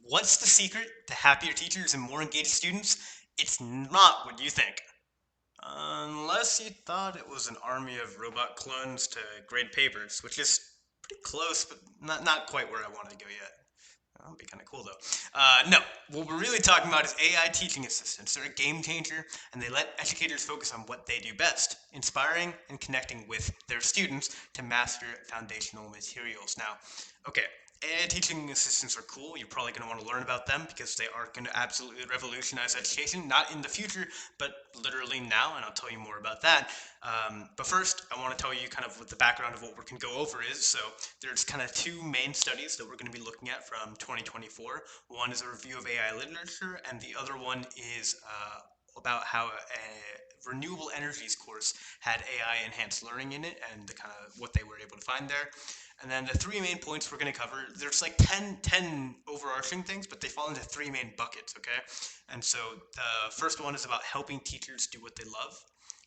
What's the secret to happier teachers and more engaged students? It's not what you think. Unless you thought it was an army of robot clones to grade papers, which is pretty close, but not quite where I wanted to go yet. That would be kind of cool though. No, what we're really talking about is AI teaching assistants. They're a game changer, and they let educators focus on what they do best, inspiring and connecting with their students to master foundational materials. Now, okay, AI teaching assistants are cool. You're probably going to want to learn about them because they are going to absolutely revolutionize education, not in the future, but literally now, and I'll tell you more about that. But first, I want to tell you kind of what the background of what we're going to go over is. So there's kind of two main studies that we're going to be looking at from 2024. One is a review of AI literature, and the other one is about how a renewable energies course had AI enhanced learning in it and the kind of what they were able to find there. And then the three main points we're going to cover, there's like 10 overarching things, but they fall into three main buckets, okay? And so the first one is about helping teachers do what they love.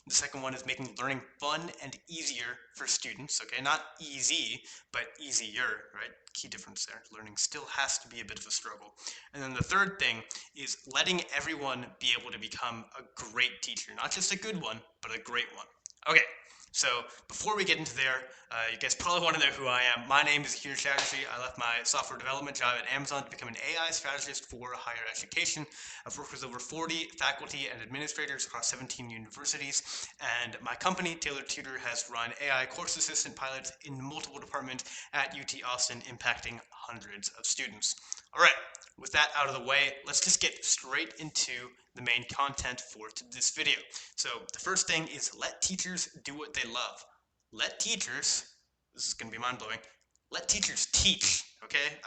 The second one is making learning fun and easier for students. Okay, not easy, but easier, right? Key difference there. Learning still has to be a bit of a struggle. And then the third thing is letting everyone be able to become a great teacher. Not just a good one, but a great one. Okay, so before we get into there, you guys probably want to know who I am. My name is Akir Chatterjee. I left my software development job at Amazon to become an AI strategist for higher education. I've worked with over 40 faculty and administrators across 17 universities, and my company, Tailored Tutor, has run AI course assistant pilots in multiple departments at UT Austin, impacting hundreds of students. All right, with that out of the way, let's just get straight into the main content for this video. So the first thing is let teachers do what they love. Let teachers, this is going to be mind-blowing, let teachers teach, okay?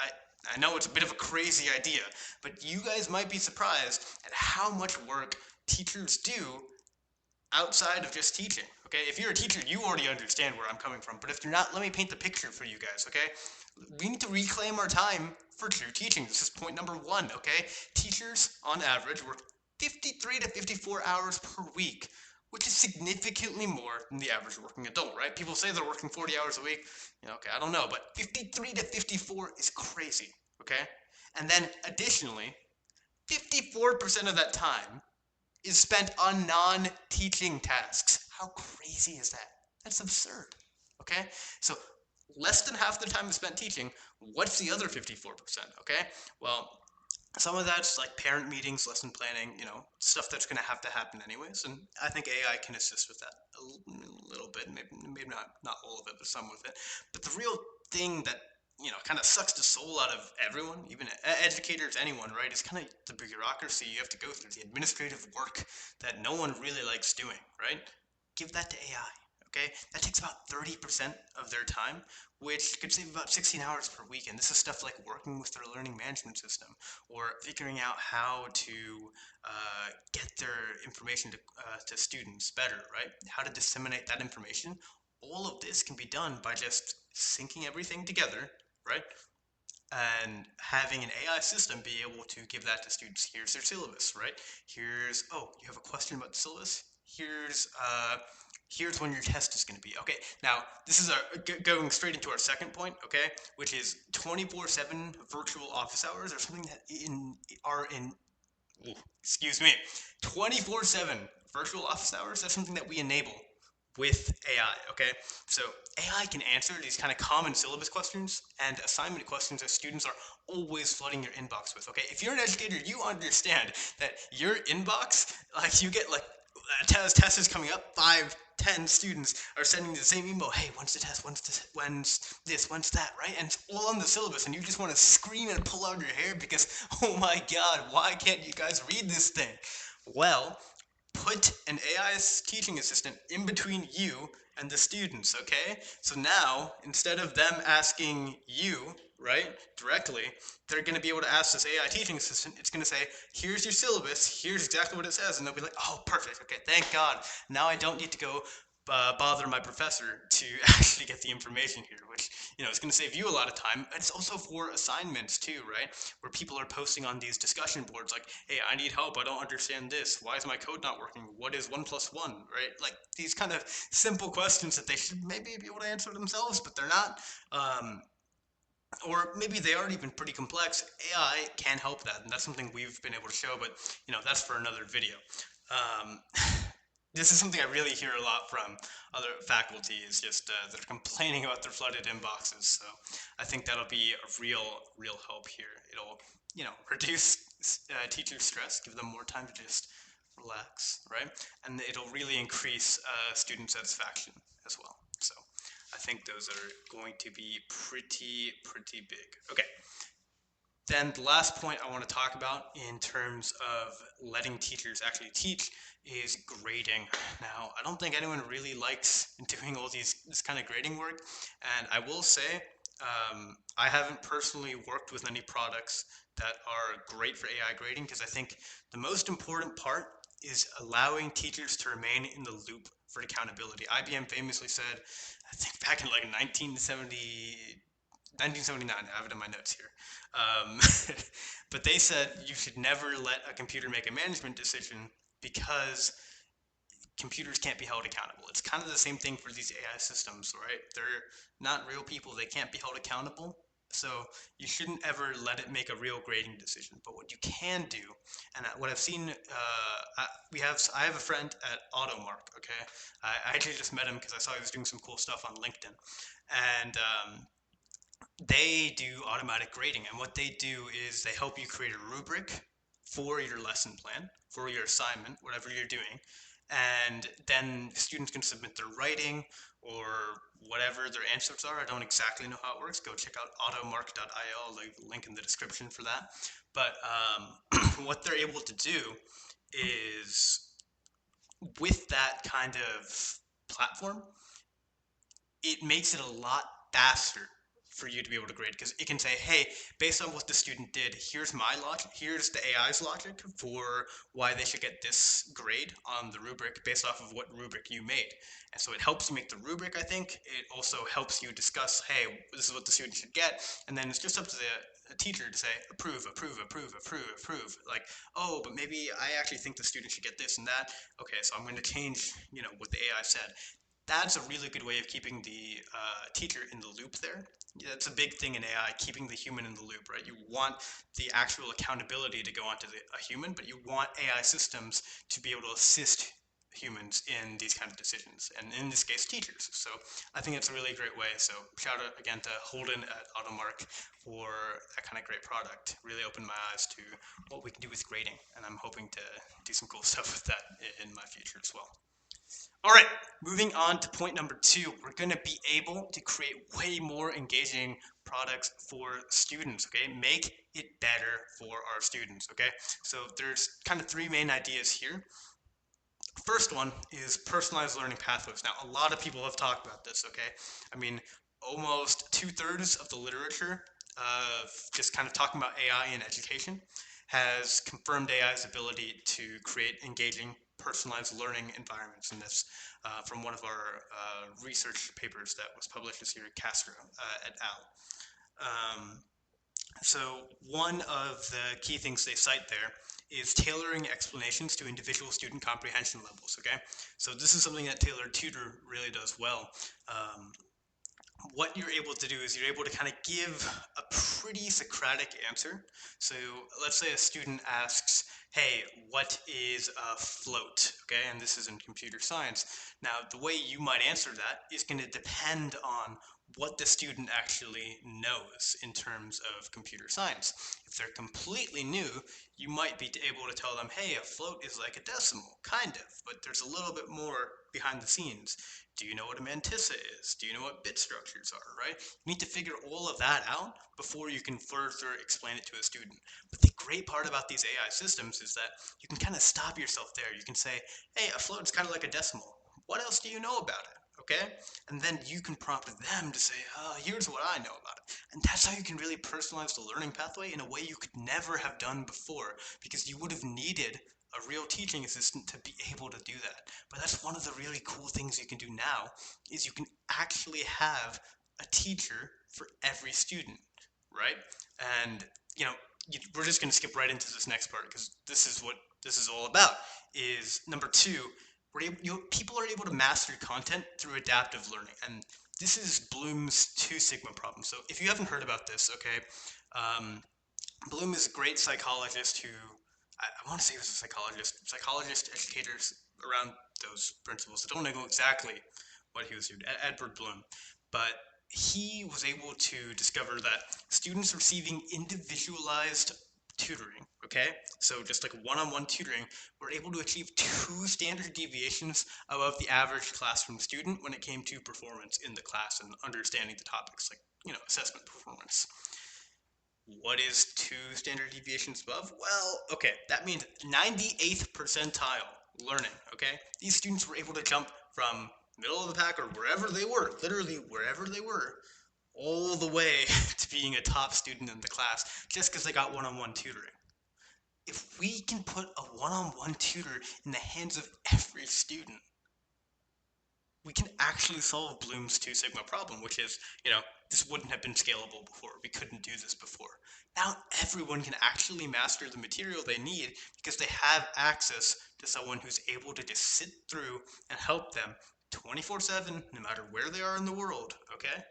I know it's a bit of a crazy idea, but you guys might be surprised at how much work teachers do outside of just teaching, okay? If you're a teacher, you already understand where I'm coming from, but if you're not, let me paint the picture for you guys, okay? We need to reclaim our time for true teaching. This is point number one, okay? Teachers, on average, work 53 to 54 hours per week, which is significantly more than the average working adult, right? People say they're working 40 hours a week. Okay, I don't know, but 53 to 54 is crazy, okay? And then additionally, 54% of that time is spent on non-teaching tasks. How crazy is that? That's absurd, okay? So less than half the time is spent teaching. What's the other 54%, okay? Well, some of that's like parent meetings, lesson planning, stuff that's going to have to happen anyways. And I think AI can assist with that a little bit, maybe not all of it, but some of it. But the real thing that kind of sucks the soul out of everyone, even educators, anyone, right? Is kind of the bureaucracy you have to go through, the administrative work that no one really likes doing, right? Give that to AI. Okay, that takes about 30% of their time, which could save about 16 hours per week. And this is stuff like working with their learning management system or figuring out how to get their information to students better, right? How to disseminate that information. All of this can be done by just syncing everything together, right? And having an AI system be able to give that to students. Here's their syllabus, right? Oh, you have a question about the syllabus? Here's when your test is going to be. Okay, now this is going straight into our second point, okay, which is 24/7 virtual office hours are something that are in excuse me, 24/7 virtual office hours. That's something that we enable with AI, okay? So AI can answer these kind of common syllabus questions and assignment questions that students are always flooding your inbox with, okay? If you're an educator, you understand that your inbox, like you get like test is coming up, 5, 10 students are sending the same email. Hey, when's the test? When's that? Right? And it's all on the syllabus, and you just want to scream and pull out your hair because, oh my God, why can't you guys read this thing? Well, put an AI teaching assistant in between you and the students, okay? So now, instead of them asking you, right, directly, they're going to be able to ask this AI teaching assistant. It's going to say, here's your syllabus, here's exactly what it says, and they'll be like, oh, perfect, okay, thank God. Now I don't need to go bother my professor to actually get the information here, which, is going to save you a lot of time. It's also for assignments too, right? Where people are posting on these discussion boards like, hey, I need help. I don't understand this. Why is my code not working? What is 1+1, right? Like these kind of simple questions that they should maybe be able to answer themselves, but they're not. or maybe they aren't even pretty complex. AI can help that, and that's something we've been able to show. But that's for another video. Um, this is something I really hear a lot from other faculty is just they're complaining about their flooded inboxes. So I think that'll be a real help here. It'll reduce teacher stress, give them more time to just relax, right? And it'll really increase student satisfaction as well. So I think those are going to be pretty big. Okay. Then the last point I want to talk about in terms of letting teachers actually teach is grading. Now, I don't think anyone really likes doing all this kind of grading work, and I will say I haven't personally worked with any products that are great for AI grading because I think the most important part is allowing teachers to remain in the loop for accountability. IBM famously said, I think back in like 1979, I have it in my notes here. Um, but they said you should never let a computer make a management decision because computers can't be held accountable. It's kind of the same thing for these AI systems, right? They're not real people, they can't be held accountable. So you shouldn't ever let it make a real grading decision. But what you can do, and what I've seen, I have a friend at AutoMark. Okay, I actually just met him because I saw he was doing some cool stuff on LinkedIn, and they do automatic grading. And what they do is they help you create a rubric for your lesson plan, for your assignment, whatever you're doing. And then students can submit their writing or whatever their answers are. I don't exactly know how it works. Go check out automark.io. I'll leave a link in the description for that. But what they're able to do is with that kind of platform, it makes it a lot faster for you to be able to grade because it can say, hey, based on what the student did, here's my logic, here's the AI's logic for why they should get this grade on the rubric based off of what rubric you made. And so it helps you make the rubric, I think. It also helps you discuss, hey, this is what the student should get. And then it's just up to the teacher to say approve, approve, approve, approve, approve. Like, oh, but maybe I actually think the student should get this and that. Okay, so I'm going to change, what the AI said. That's a really good way of keeping the teacher in the loop there. Yeah, that's a big thing in AI, keeping the human in the loop, right? You want the actual accountability to go onto a human, but you want AI systems to be able to assist humans in these kind of decisions, and in this case, teachers. So I think it's a really great way. So shout out again to Holden at AutoMark for that kind of great product. Really opened my eyes to what we can do with grading, and I'm hoping to do some cool stuff with that in my future as well. All right, moving on to point number 2, we're going to be able to create way more engaging products for students, okay? Make it better for our students, okay? So there's kind of 3 main ideas here. First one is personalized learning pathways. Now, a lot of people have talked about this, okay? I mean, almost 2/3 of the literature of just kind of talking about AI in education has confirmed AI's ability to create engaging, personalized learning environments. And this from one of our research papers that was published this year at Castro et al. So one of the key things they cite there is tailoring explanations to individual student comprehension levels, okay? So this is something that Tailored Tutor really does well. What you're able to do is you're able to kind of give a pretty Socratic answer. So let's say a student asks, hey, what is a float? Okay, and this is in computer science. Now, the way you might answer that is going to depend on what the student actually knows in terms of computer science. If they're completely new, you might be able to tell them, hey, a float is like a decimal, kind of, but there's a little bit more behind the scenes. Do you know what a mantissa is? Do you know what bit structures are, right? You need to figure all of that out before you can further explain it to a student. But the great part about these AI systems is that you can kind of stop yourself there. You can say, hey, a float is kind of like a decimal. What else do you know about it? Okay? And then you can prompt them to say, here's what I know about it. And that's how you can really personalize the learning pathway in a way you could never have done before because you would have needed a real teaching assistant to be able to do that. But that's one of the really cool things you can do now is you can actually have a teacher for every student, right? And we're just going to skip right into this next part because this is what this is all about. Is number 2, people are able to master content through adaptive learning, and This is Bloom's two sigma problem. So if you haven't heard about this, okay, um, Bloom is a great psychologist who, I want to say he was a psychologist, educators around those principles. I don't know exactly what he was doing, Edward Bloom, but he was able to discover that students receiving individualized tutoring, okay, so just like one-on-one tutoring, were able to achieve 2 standard deviations above the average classroom student when it came to performance in the class and understanding the topics, like, assessment performance. What is 2 standard deviations above? Well, okay, that means 98th percentile learning, okay? These students were able to jump from middle of the pack or wherever they were, literally wherever they were, all the way to being a top student in the class just because they got one-on-one tutoring. If we can put a one-on-one tutor in the hands of every student, we can actually solve Bloom's two sigma problem, which is, this wouldn't have been scalable before. We couldn't do this before. Now everyone can actually master the material they need because they have access to someone who's able to just sit through and help them 24/7, no matter where they are in the world, okay?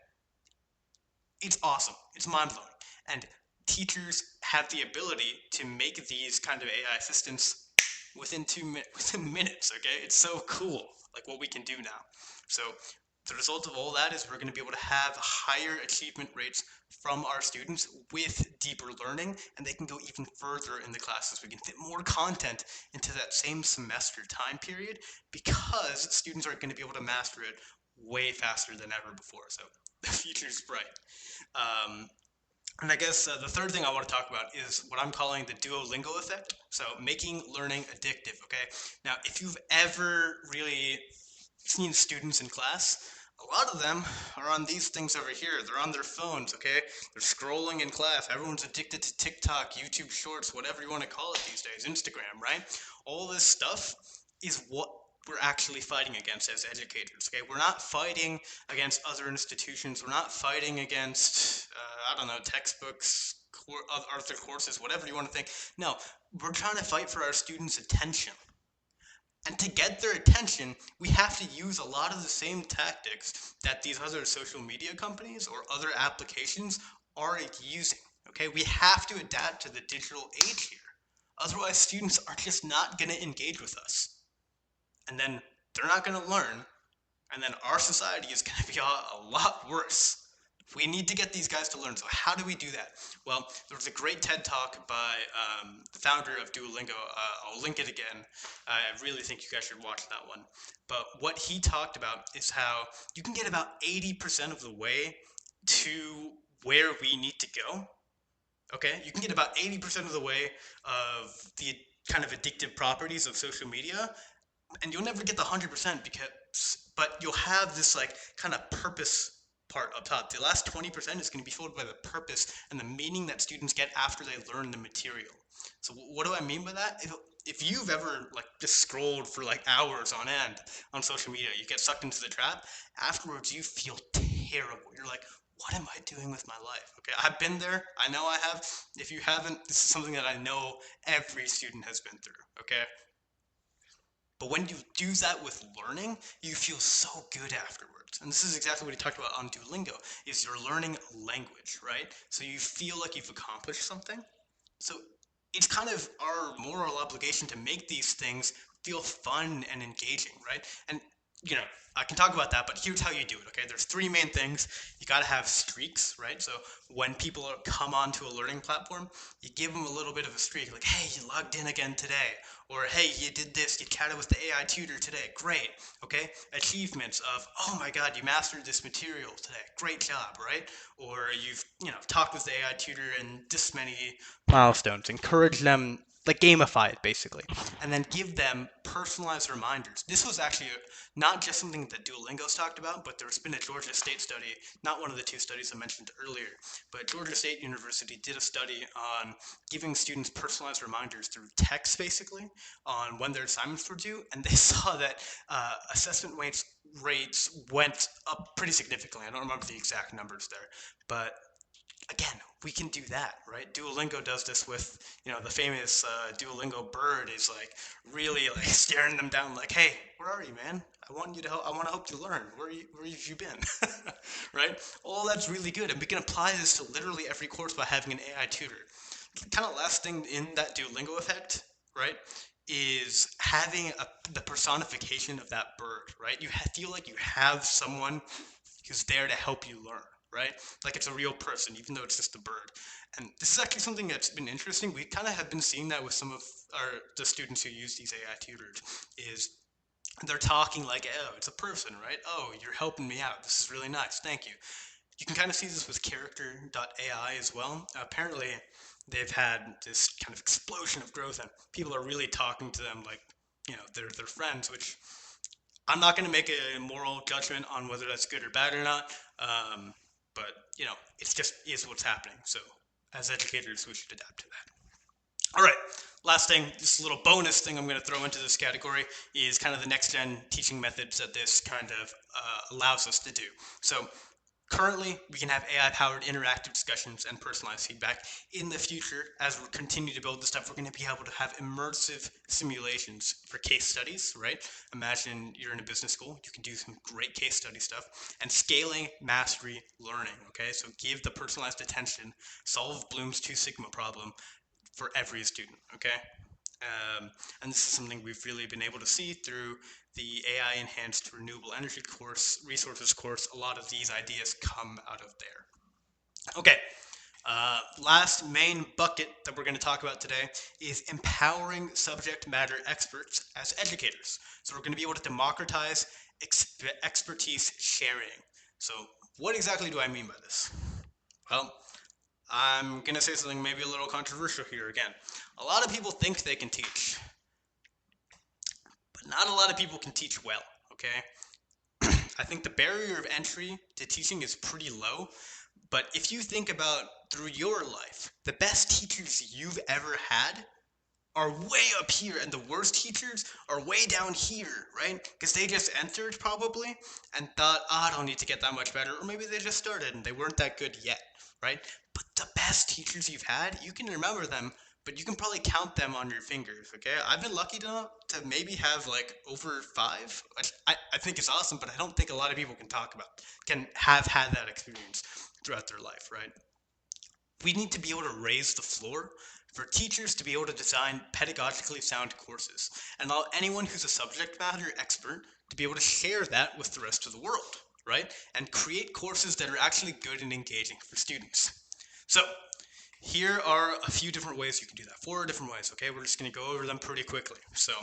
It's awesome. It's mind-blowing. And teachers have the ability to make these kind of AI assistants within minutes, okay? It's so cool, like what we can do now. So the result of all that is we're going to be able to have higher achievement rates from our students with deeper learning, and they can go even further in the classes. We can fit more content into that same semester time period because students are going to be able to master it way faster than ever before. So the future's bright. Um, and I guess the third thing I want to talk about is what I'm calling the Duolingo effect. So making learning addictive, okay? Now, if you've ever really seen students in class, a lot of them are on these things over here. They're on their phones, okay? They're scrolling in class. Everyone's addicted to TikTok, YouTube Shorts, whatever you want to call it these days, Instagram, right? All this stuff is what we're actually fighting against as educators, okay? We're not fighting against other institutions. We're not fighting against, I don't know, textbooks, other courses, whatever you want to think. No, we're trying to fight for our students' attention. And to get their attention, we have to use a lot of the same tactics that these other social media companies or other applications are using. Okay, we have to adapt to the digital age here. Otherwise, students are just not going to engage with us. And then they're not going to learn. And then our society is going to be a lot worse. We need to get these guys to learn. So how do we do that? Well, there was a great TED Talk by the founder of Duolingo. I'll link it again. I really think you guys should watch that one. But what he talked about is how you can get about 80% of the way to where we need to go. Okay, you can get about 80% of the way of the kind of addictive properties of social media, and you'll never get the 100% but you'll have this like kind of purpose part up top. The last 20% is going to be filled by the purpose and the meaning that students get after they learn the material. So what do I mean by that? If you've ever like just scrolled for like hours on end on social media, you get sucked into the trap, afterwards you feel terrible. You're like, what am I doing with my life? Okay, I've been there. I know I have. If you haven't, this is something that I know every student has been through. Okay, but when you do that with learning, you feel so good afterwards. And this is exactly what he talked about on Duolingo, is you're learning language, right? So you feel like you've accomplished something. So it's kind of our moral obligation to make these things feel fun and engaging, right? And I can talk about that, but here's how you do it, okay? There's 3 main things. You got to have streaks, right? So when people come onto a learning platform, you give them a little bit of a streak, like, hey, you logged in again today, or hey, you did this, you chatted with the AI tutor today, great, okay? Achievements of, oh my God, you mastered this material today, great job, right? Or you've, talked with the AI tutor in this many milestones. Encourage them, like gamify it basically, and then give them personalized reminders. This was actually not just something that Duolingo's talked about, but there's been a Georgia State study, not one of the 2 studies I mentioned earlier, but Georgia State University did a study on giving students personalized reminders through text basically on when their assignments were due, and they saw that assessment rates went up pretty significantly. I don't remember the exact numbers there, but again, we can do that, right? Duolingo does this with, the famous Duolingo bird is like really like staring them down, like, "Hey, where are you, man? I want you to help. I want to help you learn. Where have you been?" Right? All that's really good, and we can apply this to literally every course by having an AI tutor. Kind of last thing in that Duolingo effect, right, is having the personification of that bird, right? You feel like you have someone who's there to help you learn, right? Like it's a real person, even though it's just a bird. And this is actually something that's been interesting. We kind of have been seeing that with some of the students who use these AI tutors. Is they're talking like, oh, it's a person, right? Oh, you're helping me out. This is really nice. Thank you. You can kind of see this with character.ai as well. Apparently, they've had this kind of explosion of growth, and people are really talking to them like, they're friends, which I'm not going to make a moral judgment on whether that's good or bad or not. Um, but, it's just is what's happening. So, as educators, we should adapt to that. All right, last thing, just a little bonus thing I'm going to throw into this category is kind of the next gen teaching methods that this kind of allows us to do. So, currently, we can have AI-powered interactive discussions and personalized feedback. In the future, as we continue to build this stuff, we're going to be able to have immersive simulations for case studies, right? Imagine you're in a business school, you can do some great case study stuff, and scaling mastery learning, okay? So give the personalized attention, solve Bloom's Two Sigma problem for every student, okay? And this is something we've really been able to see through the AI enhanced renewable energy resources course. A lot of these ideas come out of there. Okay, last main bucket that we're going to talk about today is empowering subject matter experts as educators. So we're going to be able to democratize expertise sharing. So what exactly do I mean by this? Well, I'm going to say something maybe a little controversial here again. A lot of people think they can teach, but not a lot of people can teach well, okay? I think the barrier of entry to teaching is pretty low, but if you think about through your life, the best teachers you've ever had are way up here, and the worst teachers are way down here, right? Because they just entered probably and thought, oh, I don't need to get that much better, or maybe they just started and they weren't that good yet, right? But the best teachers you've had, you can remember them, but you can probably count them on your fingers, okay? I've been lucky to maybe have like over five, which I think is awesome, but I don't think a lot of people can have had that experience throughout their life, right? We need to be able to raise the floor for teachers to be able to design pedagogically sound courses and allow anyone who's a subject matter expert to be able to share that with the rest of the world, right? And create courses that are actually good and engaging for students. So, here are a few different ways you can do that. 4 different ways, okay? We're just going to go over them pretty quickly. So,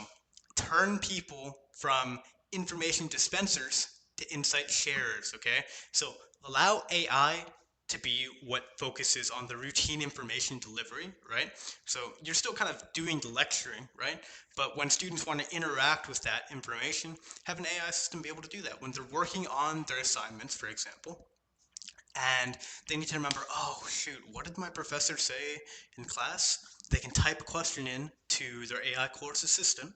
turn people from information dispensers to insight sharers, okay? So, allow AI to be what focuses on the routine information delivery, right? So you're still kind of doing the lecturing, right? But when students want to interact with that information, have an AI system be able to do that. When they're working on their assignments, for example, and they need to remember, oh shoot, what did my professor say in class? They can type a question in to their AI course assistant,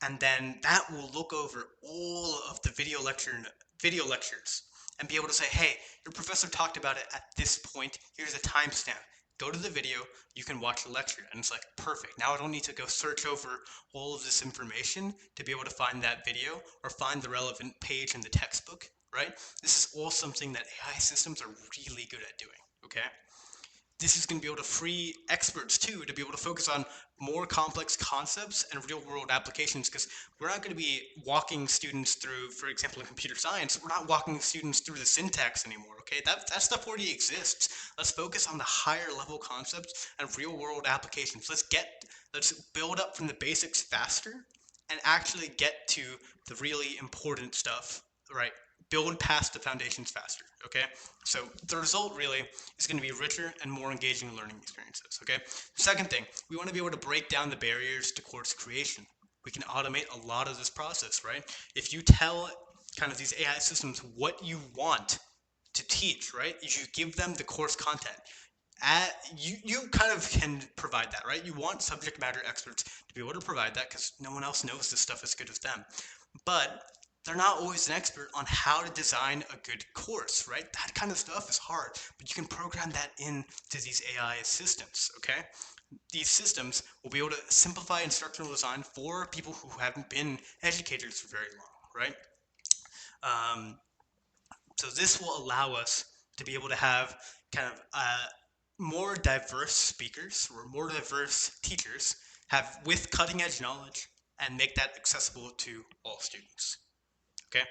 and then that will look over all of the video lectures and be able to say, hey, your professor talked about it at this point. Here's a timestamp. Go to the video, you can watch the lecture. And it's like, perfect. Now I don't need to go search over all of this information to be able to find that video or find the relevant page in the textbook, right? This is all something that AI systems are really good at doing, okay? This is going to be able to free experts too to be able to focus on more complex concepts and real world applications, because we're not going to be walking students through, for example, in computer science, we're not walking students through the syntax anymore, okay? That stuff already exists. Let's focus on the higher level concepts and real world applications. Let's build up from the basics faster and actually get to the really important stuff, right? Build past the foundations faster, okay? So the result really is going to be richer and more engaging learning experiences, okay? Second thing, we want to be able to break down the barriers to course creation. We can automate a lot of this process, right? If you tell kind of these AI systems what you want to teach, right? You give them the course content. You kind of can provide that, right? You want subject matter experts to be able to provide that because no one else knows this stuff as good as them. But they're not always an expert on how to design a good course, right? That kind of stuff is hard, but you can program that into these AI assistants, okay? These systems will be able to simplify instructional design for people who haven't been educators for very long, right? Um, so this will allow us to be able to have kind of more diverse speakers or more diverse teachers have with cutting edge knowledge and make that accessible to all students. Okay.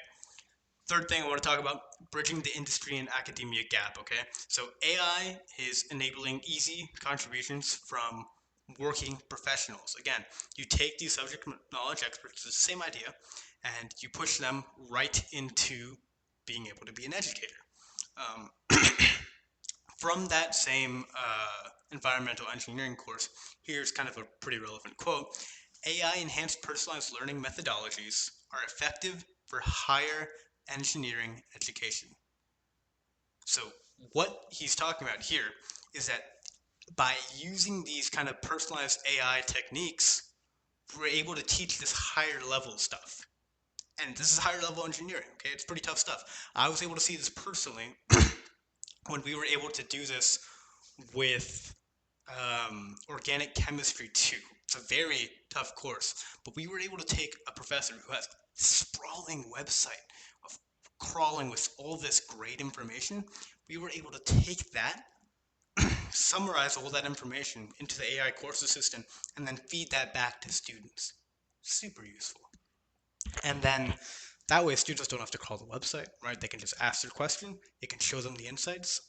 Third thing I want to talk about, bridging the industry and academia gap. Okay. So AI is enabling easy contributions from working professionals. Again, you take these subject knowledge experts, the same idea, and you push them right into being able to be an educator. Um, from that same environmental engineering course, here's kind of a pretty relevant quote. AI enhanced personalized learning methodologies are effective for higher engineering education. So, what he's talking about here is that by using these kind of personalized AI techniques, we're able to teach this higher level stuff. And this is higher level engineering, okay? It's pretty tough stuff. I was able to see this personally when we were able to do this with organic chemistry 2. It's a very tough course, but we were able to take a professor who has a sprawling website of crawling with all this great information. We were able to take that, summarize all that information into the AI course assistant, and then feed that back to students. Super useful. And then that way students don't have to crawl the website, right? They can just ask their question, it can show them the insights.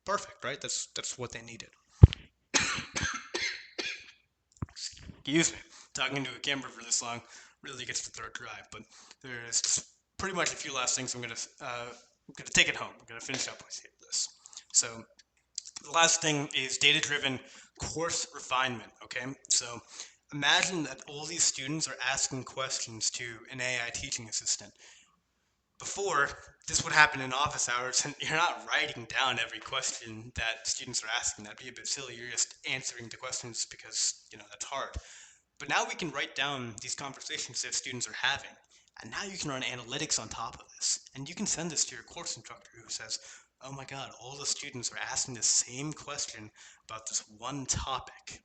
Perfect, right? That's what they needed. Excuse me. Talking to a camera for this long really gets the throat dry, but there's just pretty much a few last things I'm gonna take it home. I'm gonna finish up with this. So the last thing is data-driven course refinement. Okay, so imagine that all these students are asking questions to an AI teaching assistant. Before, this would happen in office hours, and you're not writing down every question that students are asking. That'd be a bit silly. You're just answering the questions because that's hard. But now we can write down these conversations that students are having. And now you can run analytics on top of this. And you can send this to your course instructor who says, oh my God, all the students are asking the same question about this one topic.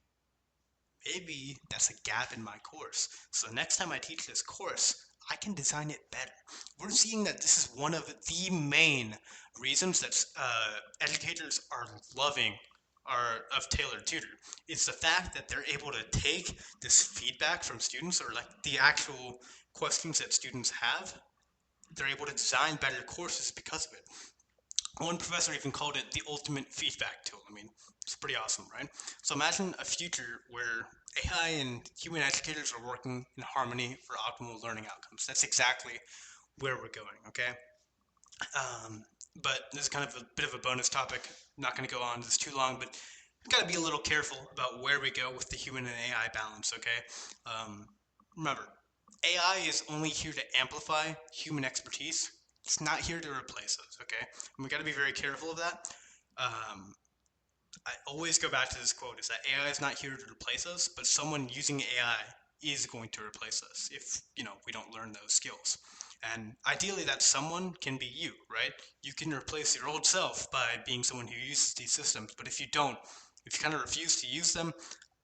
Maybe that's a gap in my course. So the next time I teach this course, I can design it better. We're seeing that this is one of the main reasons that educators are loving of tailored tutor. It's the fact that they're able to take this feedback from students or like the actual questions that students have. They're able to design better courses because of it. One professor even called it the ultimate feedback tool. I mean, it's pretty awesome, right? So imagine a future where AI and human educators are working in harmony for optimal learning outcomes. That's exactly where we're going, okay? But this is kind of a bit of a bonus topic. I'm not going to go on this too long, but we've got to be a little careful about where we go with the human and AI balance, okay? Remember, AI is only here to amplify human expertise. It's not here to replace us, okay? And we got to be very careful of that. I always go back to this quote: is that AI is not here to replace us, but someone using AI is going to replace us if we don't learn those skills. And ideally, that someone can be you, right? You can replace your old self by being someone who uses these systems. But if you don't, if you kind of refuse to use them,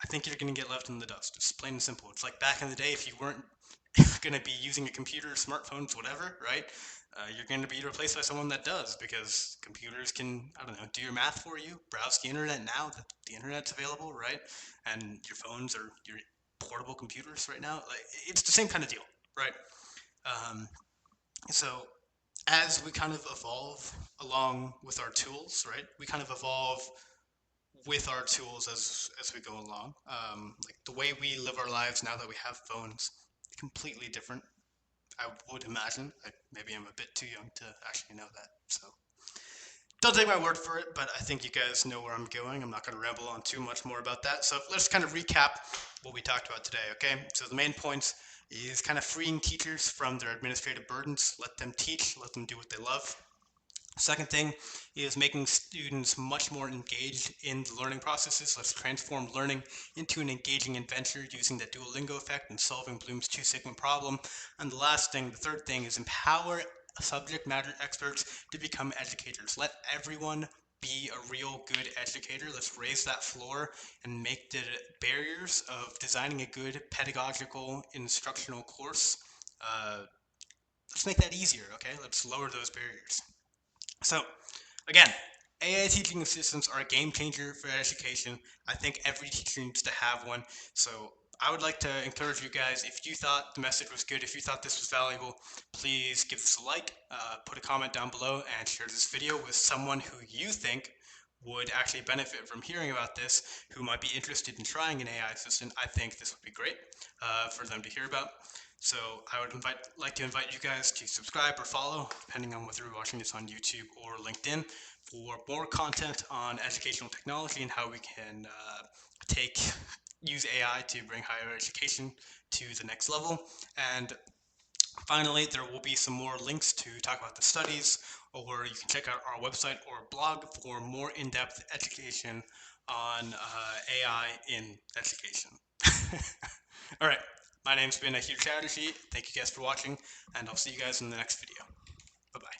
I think you're going to get left in the dust. It's plain and simple. It's like back in the day, if you weren't going to be using a computer, smartphones, whatever, right? You're going to be replaced by someone that does, because computers can, I don't know, do your math for you, browse the internet now that the internet's available, right? And your phones are your portable computers right now. Like, it's the same kind of deal, right? Um, so as we kind of evolve along with our tools, right? We kind of evolve with our tools as we go along. Like the way we live our lives now that we have phones, completely different. I would imagine. Maybe I'm a bit too young to actually know that. So don't take my word for it, but I think you guys know where I'm going. I'm not going to ramble on too much more about that. So let's kind of recap what we talked about today, okay? So the main points is kind of freeing teachers from their administrative burdens. Let them teach, let them do what they love. Second thing is making students much more engaged in the learning processes. Let's transform learning into an engaging adventure using the Duolingo effect and solving Bloom's two sigma problem. And the last thing, the third thing, is empower subject matter experts to become educators. Let everyone be a real good educator. Let's raise that floor and make the barriers of designing a good pedagogical instructional course. Uh, let's make that easier, okay? Let's lower those barriers. So, again, AI teaching assistants are a game changer for education. I think every teacher needs to have one. So, I would like to encourage you guys, if you thought the message was good, if you thought this was valuable, please give this a like, put a comment down below, and share this video with someone who you think would actually benefit from hearing about this, who might be interested in trying an AI assistant. I think this would be great for them to hear about. So I would like to invite you guys to subscribe or follow, depending on whether you're watching this on YouTube or LinkedIn, for more content on educational technology and how we can use AI to bring higher education to the next level. And finally, there will be some more links to talk about the studies, or you can check out our website or blog for more in-depth education on AI in education. All right, my name's been Ahir Chatterjee. Thank you guys for watching, and I'll see you guys in the next video. Bye-bye.